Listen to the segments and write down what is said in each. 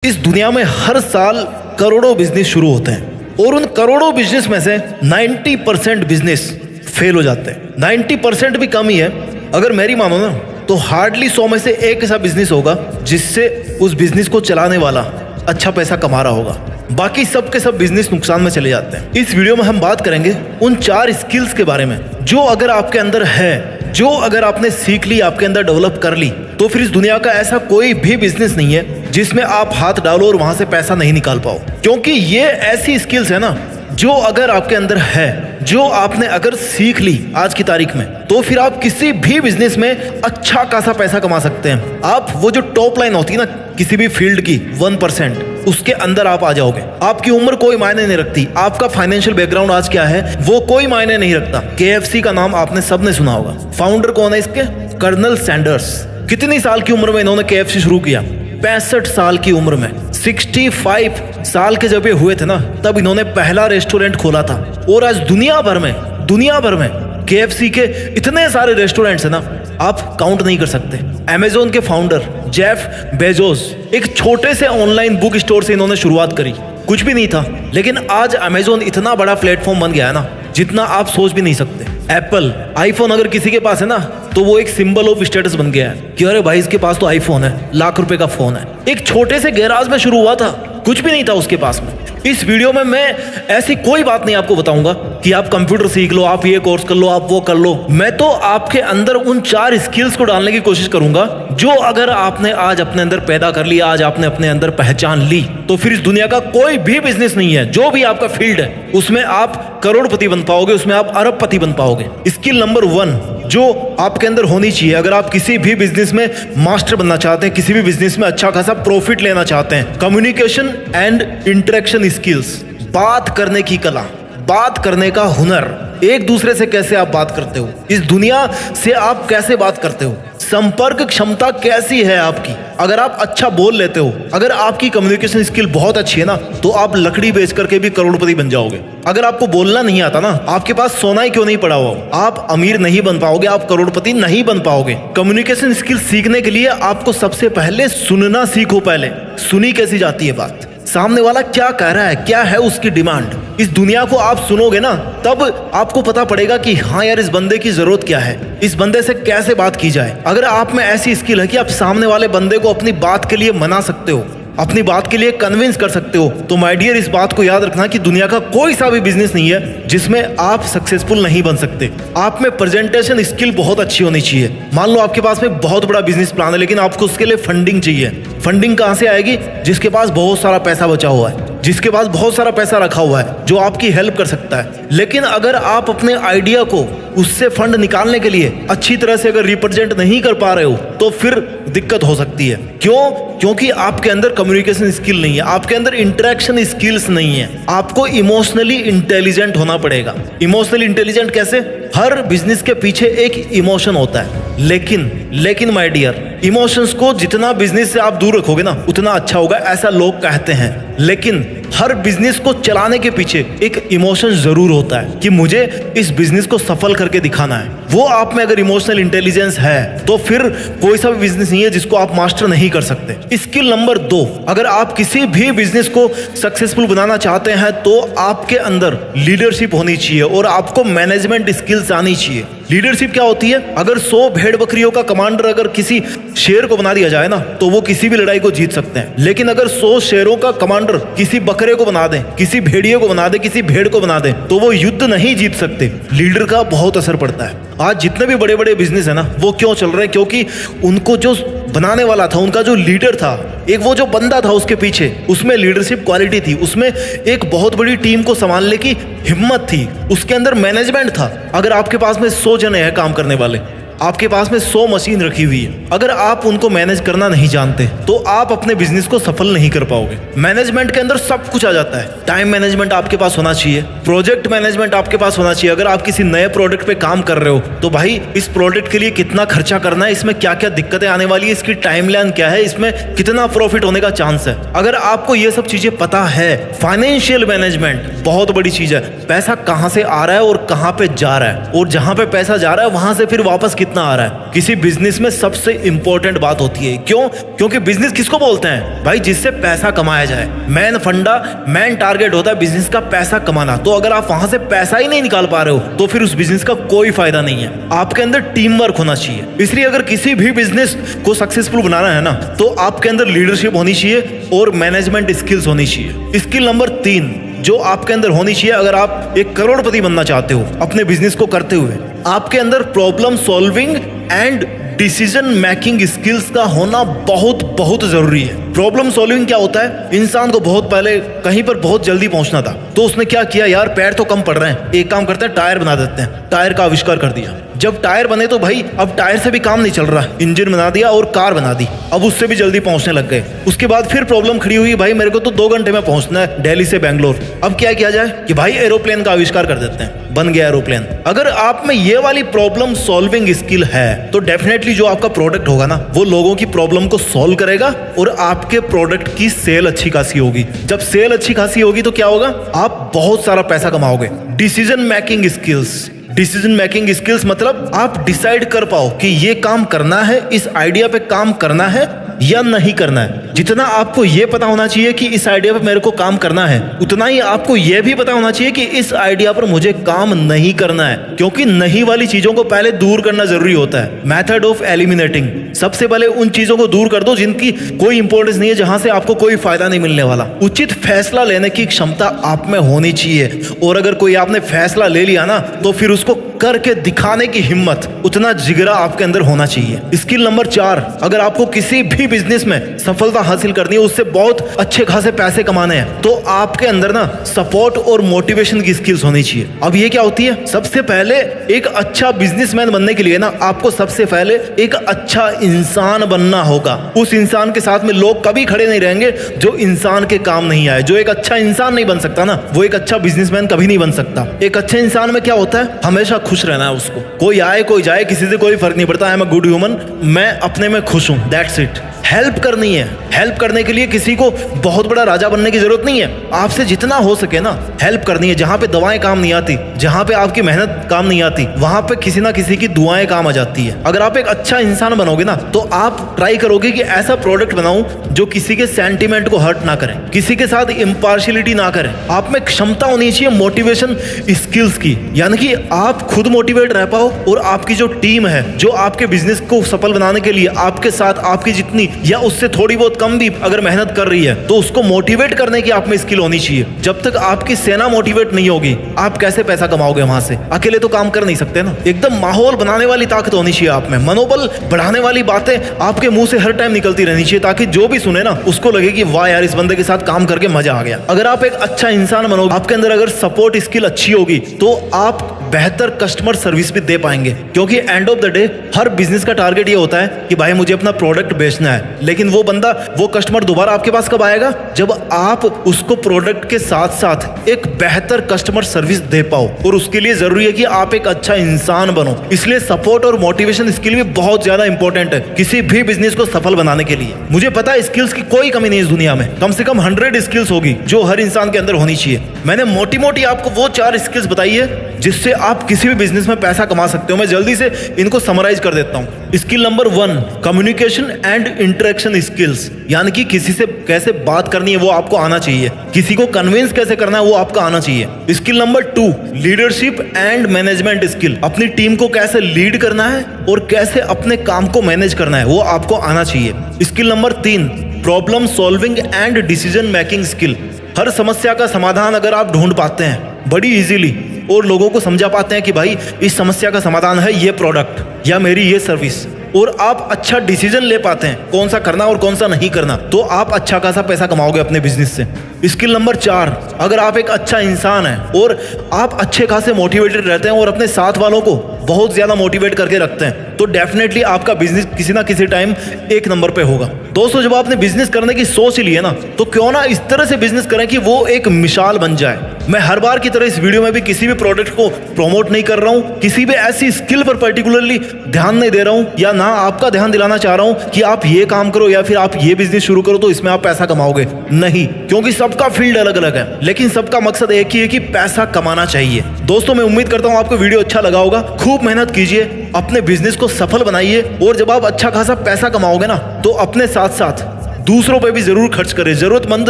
इस दुनिया में हर साल करोड़ों बिजनेस शुरू होते हैं और उन करोड़ों बिजनेस में से 90% बिजनेस फेल हो जाते हैं। 90% भी कम ही है। अगर मेरी मानो ना तो हार्डली 100 में से एक ऐसा बिजनेस होगा जिससे उस बिजनेस को चलाने वाला अच्छा पैसा कमा रहा होगा। बाकी सब के सब बिजनेस नुकसान में चले जाते हैं। इस वीडियो में हम बात करेंगे उन 4 स्किल्स के बारे में जो अगर आपके अंदर है, जो अगर आपने सीख ली, आपके अंदर डेवलप कर ली, तो फिर इस दुनिया का ऐसा कोई भी बिजनेस नहीं है जिसमें आप हाथ डालो और वहां से पैसा नहीं निकाल पाओ। क्योंकि ये ऐसी स्किल्स है ना जो अगर आपके अंदर है, जो आपने अगर सीख ली आज की तारीख में, तो फिर आप किसी भी बिजनेस में अच्छा खासा पैसा कमा सकते हैं। आप वो जो टॉप लाइन होती है ना किसी भी फील्ड की 1%, उसके अंदर आप आ जाओगे। आपकी उम्र कोई मायने नहीं रखती, आपका फाइनेंशियल बैकग्राउंड आज क्या है वो कोई मायने नहीं रखता। KFC का नाम आपने सबने सुना होगा। फाउंडर कौन है इसके? Colonel Sanders. कितनी साल की उम्र में इन्होंने KFC शुरू किया? 65 साल की उम्र में। 65 साल के जब ये हुए थे ना तब इन्होंने पहला रेस्टोरेंट खोला था। और आज दुनिया भर में KFC के इतने सारे रेस्टोरेंट्स है ना आप काउंट नहीं कर सकते। Amazon के फाउंडर जेफ बेजोस एक छोटे से ऑनलाइन बुक स्टोर से इन्होंने शुरुआत करी, कुछ भी नहीं था, लेकिन आज Amazon इतना बड़ा प्लेटफॉर्म बन गया है ना जितना आप सोच भी नहीं सकते। एप्पल आईफोन अगर किसी के पास है ना तो वो एक सिंबल ऑफ स्टेटस बन गया है कि अरे भाई इसके पास तो आईफोन है, लाख रुपए का फोन है। एक छोटे से गैराज में शुरू हुआ था, कुछ भी नहीं था उसके पास में। इस वीडियो में मैं ऐसी कोई बात नहीं आपको बताऊंगा कि आप कंप्यूटर सीख लो, आप ये कोर्स कर लो, आप वो कर लो। मैं तो आपके अंदर उन 4 स्किल्स को डालने की कोशिश करूंगा जो अगर आपने आज अपने अंदर पैदा कर लिया, आज आपने अपने अंदर पहचान ली, तो फिर इस दुनिया का कोई भी बिजनेस नहीं है, जो भी आपका फील्ड है उसमें आप करोड़पति बन पाओगे, उसमें आप अरबपति बन पाओगे। स्किल नंबर 1 जो आपके अंदर होनी चाहिए अगर आप किसी भी बिजनेस में मास्टर बनना चाहते हैं, किसी भी बिजनेस में अच्छा खासा प्रॉफिट लेना चाहते हैं, कम्युनिकेशन एंड इंटरेक्शन स्किल्स। बात करने की कला, बात करने का हुनर। एक दूसरे से कैसे आप बात करते हो, इस दुनिया से आप कैसे बात करते हो, संपर्क क्षमता कैसी है आपकी। अगर आप अच्छा बोल लेते हो, अगर आपकी कम्युनिकेशन स्किल बहुत अच्छी है ना तो आप लकड़ी बेच करके भी करोड़पति बन जाओगे। अगर आपको बोलना नहीं आता ना, आपके पास सोना ही क्यों नहीं पड़ा हो, आप अमीर नहीं बन पाओगे, आप करोड़पति नहीं बन पाओगे। कम्युनिकेशन स्किल सीखने के लिए आपको सबसे पहले सुनना सीखो। पहले सुनी कैसी जाती है बात, सामने वाला क्या कह रहा है, क्या है उसकी डिमांड। इस दुनिया को आप सुनोगे ना तब आपको पता पड़ेगा कि हाँ यार इस बंदे की जरूरत क्या है, इस बंदे से कैसे बात की जाए। अगर आप में ऐसी स्किल है कि आप सामने वाले बंदे को अपनी बात के लिए मना सकते हो, अपनी बात के लिए कन्विंस कर सकते हो, तो माय डियर इस बात को याद रखना कि दुनिया का कोई सा भी बिजनेस नहीं है जिसमें आप सक्सेसफुल नहीं बन सकते। आप में प्रेजेंटेशन स्किल बहुत अच्छी होनी चाहिए। मान लो आपके पास में बहुत बड़ा बिजनेस प्लान है लेकिन आपको उसके लिए फंडिंग चाहिए। फंडिंग कहाँ से आएगी? जिसके पास बहुत सारा पैसा बचा हुआ है, जिसके पास बहुत सारा पैसा रखा हुआ है, जो आपकी हेल्प कर सकता है। लेकिन अगर आप अपने आइडिया को उससे फंड निकालने के लिए अच्छी तरह से अगर रिप्रेजेंट नहीं कर पा रहे हो तो फिर दिक्कत हो सकती है। क्यों? क्योंकि आपके अंदर कम्युनिकेशन स्किल नहीं है, आपके अंदर इंटरेक्शन स्किल्स नहीं है। आपको इमोशनली इंटेलिजेंट होना पड़ेगा। इमोशनली इंटेलिजेंट कैसे? हर बिजनेस के पीछे एक इमोशन होता है, लेकिन माय डियर इमोशंस को जितना बिजनेस से आप दूर रखोगे ना उतना अच्छा होगा, ऐसा लोग कहते हैं। लेकिन हर बिजनेस को चलाने के पीछे एक इमोशन जरूर होता है कि मुझे इस बिजनेस को सफल करके दिखाना है। वो आप में अगर इमोशनल इंटेलिजेंस है तो फिर कोई सा भी बिजनेस नहीं है जिसको आप मास्टर नहीं कर सकते। स्किल नंबर 2 अगर आप किसी भी बिजनेस को सक्सेसफुल बनाना चाहते हैं तो आपके अंदर लीडरशिप होनी चाहिए और आपको मैनेजमेंट स्किल्स आनी चाहिए। लीडरशिप क्या होती है? अगर 100 भेड़ बकरियों का कमांडर अगर किसी शेर को बना दिया जाए ना तो वो किसी भी लड़ाई को जीत सकते हैं। लेकिन अगर 100 शेरों का कमांडर किसी बकरे को बना दें, किसी भेड़िए को बना दें, किसी भेड़ को बना दें तो वो युद्ध नहीं जीत सकते। लीडर का बहुत असर पड़ता है। आज जितने भी बड़े बड़े बिजनेस है ना वो क्यों चल रहे हैं? क्योंकि उनको जो बनाने वाला था, उनका जो लीडर था, एक वो जो बंदा था उसके पीछे, उसमें लीडरशिप क्वालिटी थी, उसमें एक बहुत बड़ी टीम को संभालने की हिम्मत थी, उसके अंदर मैनेजमेंट था। अगर आपके पास में 100 जने हैं काम करने वाले, आपके पास में 100 मशीन रखी हुई है, अगर आप उनको मैनेज करना नहीं जानते तो आप अपने बिजनेस को सफल नहीं कर पाओगे। मैनेजमेंट के अंदर सब कुछ आ जाता है। टाइम मैनेजमेंट आपके पास होना चाहिए, प्रोजेक्ट मैनेजमेंट आपके पास होना चाहिए। अगर आप किसी नए प्रोडक्ट पे काम कर रहे हो तो भाई इस प्रोडक्ट के लिए कितना खर्चा करना है, इसमें क्या क्या दिक्कतें आने वाली है, इसकी टाइमलाइन क्या है, इसमें कितना प्रॉफिट होने का चांस है। अगर आपको ये सब चीजें पता है, फाइनेंशियल मैनेजमेंट बहुत बड़ी चीज है। पैसा कहां से आ रहा है और कहां पे जा रहा है, और जहां पे पैसा जा रहा है वहां से फिर वापस कितना आ रहा है। किसी बिजनेस में सबसे इंपॉर्टेंट बात होती है, क्यों? क्योंकि बिजनेस किसको बोलते हैं भाई? जिससे पैसा कमाया जाए। मेन फंडा, मेन टारगेट होता है बिजनेस का पैसा कमाना। तो अगर आप वहां से पैसा ही नहीं निकाल पा रहे हो तो फिर उस बिजनेस का कोई फायदा नहीं है। आपके अंदर टीम वर्क होना चाहिए। इसलिए अगर किसी भी बिजनेस को सक्सेसफुल बनाना है ना, तो आपके अंदर लीडरशिप होनी चाहिए और मैनेजमेंट स्किल्स होनी चाहिए। स्किल नंबर 3 जो आपके अंदर होनी चाहिए, अगर आप एक करोड़पति बनना चाहते हो अपने बिजनेस को करते हुए, आपके अंदर problem solving and decision making skills का होना बहुत बहुत जरूरी है। प्रॉब्लम सॉल्विंग क्या होता है? इंसान को बहुत पहले कहीं पर बहुत जल्दी पहुंचना था, तो उसने क्या किया, यार पैर तो कम पड़ रहे हैं, एक काम करते हैं टायर बना देते हैं। टायर का आविष्कार कर दिया। जब टायर बने तो भाई अब टायर से भी काम नहीं चल रहा, इंजन बना दिया और कार बना दी। अब उससे भी जल्दी पहुंचने लग गए। उसके बाद फिर प्रॉब्लम खड़ी हुई, भाई मेरे को तो 2 घंटे में पहुंचना है दिल्ली से बेंगलोर। अब क्या किया जाए कि भाई एरोप्लेन का आविष्कार कर देते हैं, बन गया एरोप्लेन। अगर आप में ये वाली प्रॉब्लम सॉल्विंग स्किल है तो डेफिनेटली जो आपका प्रोडक्ट होगा ना, वो लोगों की प्रॉब्लम को सॉल्व करेगा और आपके प्रोडक्ट की सेल अच्छी खासी होगी। जब सेल अच्छी खासी होगी तो क्या होगा? आप बहुत सारा पैसा कमाओगे। Decision making skills, decision making skills मतलब आप डिसाइड कर पाओ कि ये काम करना है, इस आइडिया पे काम करना है या नहीं करना है। जितना आपको ये पता होना चाहिए कि इस आइडिया पर मेरे को काम करना है, उतना ही आपको ये भी पता होना चाहिए कि इस आइडिया पर मुझे काम नहीं करना है, क्योंकि नहीं वाली चीजों को पहले दूर करना जरूरी होता है। मेथड ऑफ एलिमिनेटिंग, सबसे पहले उन चीजों को दूर कर दो जिनकी कोई इंपॉर्टेंस नहीं है, जहां से आपको कोई फायदा नहीं मिलने वाला। उचित फैसला लेने की क्षमता आप में होनी चाहिए, और अगर कोई आपने फैसला ले लिया ना, तो फिर उसको करके दिखाने की हिम्मत, उतना जिगरा आपके अंदर होना चाहिए। स्किल नंबर 4, अगर आपको किसी भी बिजनेस में सफलता हासिल करनी है, उससे बहुत अच्छे खासे पैसे कमाने हैं, तो आपके अंदर ना सपोर्ट और मोटिवेशन की स्किल्स होनी चाहिए। अब ये क्या होती है? सबसे पहले एक अच्छा बिजनेसमैन बनने के लिए ना, आपको सबसे पहले एक अच्छा इंसान बनना होगा। उस इंसान के साथ में लोग कभी खड़े नहीं रहेंगे जो इंसान के काम नहीं आए। जो एक अच्छा इंसान नहीं बन सकता ना, वो एक अच्छा बिजनेसमैन कभी नहीं बन सकता। एक अच्छे इंसान में क्या होता है? हमेशा खुश रहना है उसको। कोई आए कोई जाए, किसी से कोई फर्क नहीं पड़ता। I am a good human, मैं अपने में खुश हूं, दैट्स इट। हेल्प करनी है। हेल्प करने के लिए किसी को बहुत बड़ा राजा बनने की जरूरत नहीं है। आपसे जितना हो सके ना हेल्प करनी है। जहां पे दवाएं काम नहीं आती, जहां पे आपकी मेहनत काम नहीं आती, वहां पे किसी ना किसी की दुआएं काम आ जाती है। अगर आप एक अच्छा इंसान बनोगे ना, तो आप ट्राई करोगे कि ऐसा प्रोडक्ट बनाऊं जो किसी के सेंटीमेंट को हर्ट ना करे, किसी के साथ इम्पार्शियलिटी ना करे। आप में क्षमता होनी चाहिए मोटिवेशन स्किल्स की, यानी कि आप खुद मोटिवेट रह पाओ और आपकी जो टीम है, जो आपके बिजनेस को सफल बनाने के लिए आपके साथ आपकी जितनी या उससे थोड़ी बहुत कम भी अगर मेहनत कर रही है, तो उसको मोटिवेट करने की आप में स्किल होनी चाहिए। जब तक आपकी सेना मोटिवेट नहीं होगी, आप कैसे पैसा कमाओगे वहां से? अकेले तो काम कर नहीं सकते ना। एकदम माहौल बनाने वाली ताकत होनी चाहिए आप में। मनोबल बढ़ाने वाली बातें आपके मुंह से हर टाइम निकलती रहनी चाहिए, ताकि जो भी सुने ना उसको लगे कि वाह यार, इस बंदे के साथ काम करके मजा आ गया। अगर आप एक अच्छा इंसान बनोगे, आपके अंदर अगर सपोर्ट स्किल अच्छी होगी, तो आप बेहतर कस्टमर सर्विस भी दे पाएंगे। क्योंकि end of the day her business का टारगेट ये होता है कि भाई मुझे अपना प्रोडक्ट बेचना है, लेकिन वो बंदा, वो कस्टमर दोबारा आपके पास कब आएगा? जब आप उसको प्रोडक्ट के साथ साथ एक बेहतर कस्टमर सर्विस दे पाओ। और उसके लिए जरूरी है कि आप एक अच्छा इंसान बनो। इसलिए सपोर्ट और मोटिवेशन स्किल भी बहुत ज्यादा इंपॉर्टेंट है किसी भी बिजनेस को सफल बनाने के लिए। मुझे पता है स्किल्स की कोई कमी नहीं इस दुनिया में, कम से कम 100 स्किल्स होगी जो हर इंसान के अंदर होनी चाहिए। मैंने मोटी मोटी आपको वो 4 स्किल्स बताई है जिससे आप किसी भी बिजनेस में पैसा कमा सकते हो। मैं जल्दी से इनको समराइज कर देता हूं। Skill number 1, communication and interaction skills, यानी कि किसी से कैसे बात करनी है वो आपको आना चाहिए, किसी को कन्विंस कैसे करना है वो आपको आना चाहिए। Skill number 2, leadership and management skill, अपनी टीम को कैसे लीड करना है और कैसे अपने काम को मैनेज करना है वो आपको आना चाहिए। Skill number 3, problem solving and decision making skill, हर समस्या का समाधान अगर आप ढूंढ पाते हैं बड़ी इजीली और लोगों को समझा पाते हैं कि भाई इस समस्या का समाधान है ये प्रोडक्ट या मेरी ये सर्विस, और आप अच्छा डिसीजन ले पाते हैं कौन सा करना और कौन सा नहीं करना, तो आप अच्छा खासा पैसा कमाओगे अपने बिजनेस से। स्किल नंबर 4, अगर आप एक अच्छा इंसान हैं और आप अच्छे खासे मोटिवेटेड रहते हैं और अपने साथ वालों को बहुत ज्यादा मोटिवेट करके रखते हैं, तो डेफिनेटली आपका बिजनेस किसी ना किसी टाइम 1 नंबर पे होगा। दोस्तों, जब आपने बिजनेस करने की सोच ली है ना, तो क्यों ना इस तरह से बिजनेस करें कि वो एक मिसाल बन जाए। मैं हर बार की तरह इस वीडियो में भी किसी भी प्रोडक्ट को प्रमोट नहीं कर रहा हूं, किसी भी ऐसी स्किल पर पर्टिकुलरली ध्यान नहीं दे रहा हूं, या ना आपका ध्यान दिलाना चाह रहा हूं कि आप ये काम करो या फिर आप ये बिजनेस शुरू करो तो इसमें आप पैसा कमाओगे। नहीं, क्योंकि सबका फील्ड अलग अलग है, लेकिन सबका मकसद एक ही है कि पैसा कमाना चाहिए। दोस्तों, मैं उम्मीद करता हूं आपको वीडियो अच्छा लगा होगा। खूब मेहनत कीजिए, अपने बिजनेस को सफल बनाइए। और जब आप अच्छा खासा पैसा कमाओगे ना, तो अपने साथ साथ दूसरों पे भी जरूर खर्च करें, जरूरतमंद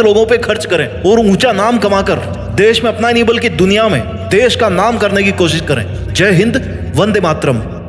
लोगों पे खर्च करें और ऊंचा नाम कमाकर देश में अपना नहीं बल्कि दुनिया में देश का नाम करने की कोशिश करें। जय हिंद, वंदे मातरम।